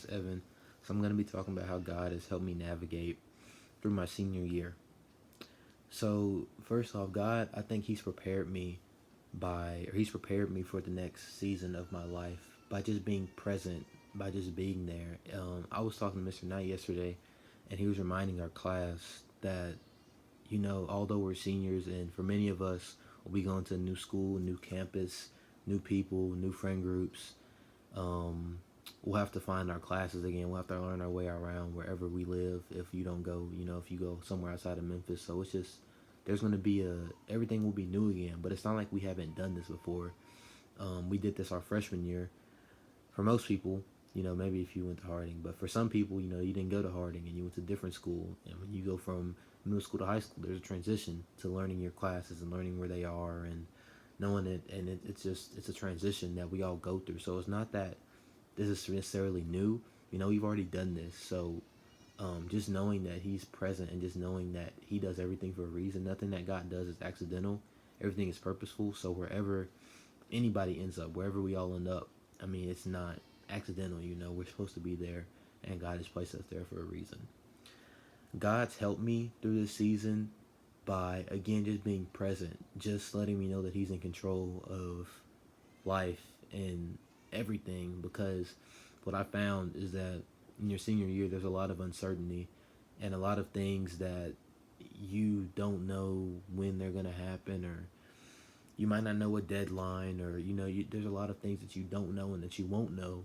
host, Evan. So I'm going to be talking about how God has helped me navigate through my senior year. So first off, God, I think He's prepared me for the next season of my life by just being present, by just being there. I was talking to Mr. Knight yesterday, and he was reminding our class that, although we're seniors, and for many of us, we'll be going to a new school, new campus, new people, new friend groups. Um, we'll have to find our classes again. We'll have to learn our way around wherever we live. If you don't go, if you go somewhere outside of Memphis, so it's just there's going to be everything will be new again. But it's not like we haven't done this before. We did this our freshman year. For most people, maybe if you went to Harding, but for some people, you didn't go to Harding and you went to a different school. And when you go from middle school to high school, there's a transition to learning your classes and learning where they are and knowing it. And it's a transition that we all go through. So it's not that this is necessarily new. We've already done this. So just knowing that He's present and just knowing that He does everything for a reason. Nothing that God does is accidental. Everything is purposeful. So wherever anybody ends up, wherever we all end up, it's not accidental. We're supposed to be there, and God has placed us there for a reason. God's helped me through this season by, again, just being present, just letting me know that He's in control of life and everything, because what I found is that in your senior year, there's a lot of uncertainty and a lot of things that you don't know when they're going to happen, or you might not know a deadline, or there's a lot of things that you don't know and that you won't know.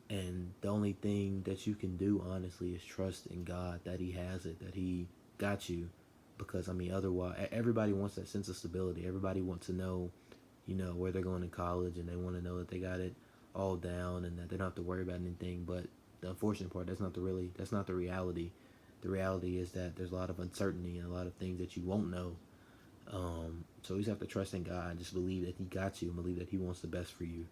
And the only thing that you can do, honestly, is trust in God that He has it, that He got you. Because otherwise, everybody wants that sense of stability. Everybody wants to know, where they're going to college, and they want to know that they got it all down and that they don't have to worry about anything. But the unfortunate part, that's not the reality. The reality is that there's a lot of uncertainty and a lot of things that you won't know. So you just have to trust in God and just believe that He got you and believe that He wants the best for you.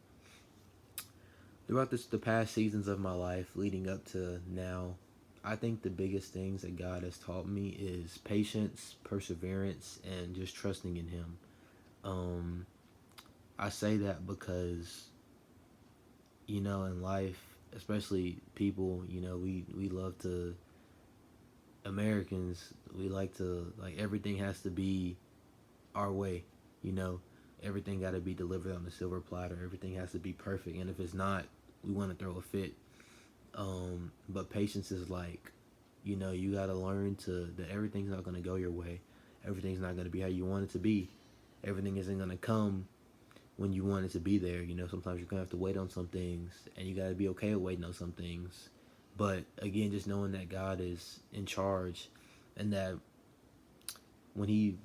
Throughout the past seasons of my life, leading up to now, I think the biggest things that God has taught me is patience, perseverance, and just trusting in Him. I say that because, in life, especially people, we love to, Americans, we like to, everything has to be our way, everything got to be delivered on a silver platter. Everything has to be perfect. And if it's not, we want to throw a fit. But patience is you got to learn that everything's not going to go your way. Everything's not going to be how you want it to be. Everything isn't going to come when you want it to be there. Sometimes you're going to have to wait on some things, and you got to be okay with waiting on some things. But again, just knowing that God is in charge, and that when He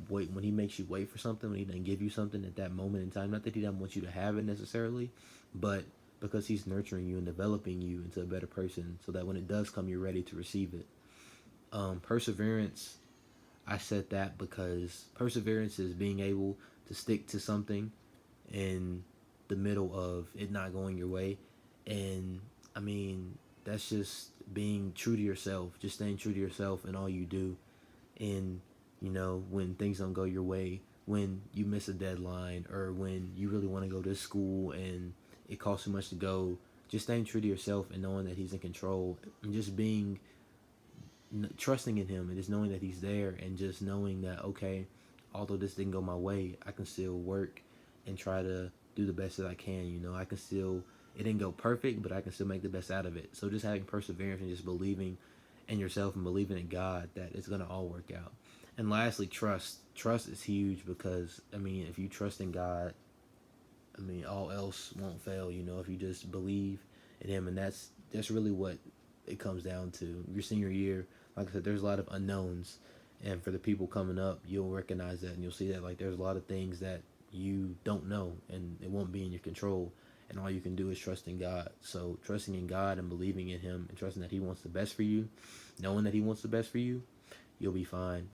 makes you wait for something, when He doesn't give you something at that moment in time, not that He doesn't want you to have it necessarily, but because He's nurturing you and developing you into a better person, so that when it does come, you're ready to receive it. Perseverance, I said that because perseverance is being able to stick to something in the middle of it not going your way. And that's just being true to yourself, just staying true to yourself in all you do. And when things don't go your way, when you miss a deadline, or when you really want to go to school and it costs too much to go, just staying true to yourself and knowing that He's in control, and just trusting in Him, and just knowing that He's there, and just knowing that, okay, although this didn't go my way, I can still work and try to do the best that I can. I can still, it didn't go perfect, but I can still make the best out of it. So just having perseverance and just believing in yourself and believing in God that it's going to all work out. And lastly, trust. Trust is huge, because if you trust in God, all else won't fail. If you just believe in Him, and that's really what it comes down to. Your senior year, like I said, there's a lot of unknowns, and for the people coming up, you'll recognize that, and you'll see that there's a lot of things that you don't know, and it won't be in your control, and all you can do is trust in God. So trusting in God and believing in Him and trusting that He wants the best for you, knowing that He wants the best for you, you'll be fine.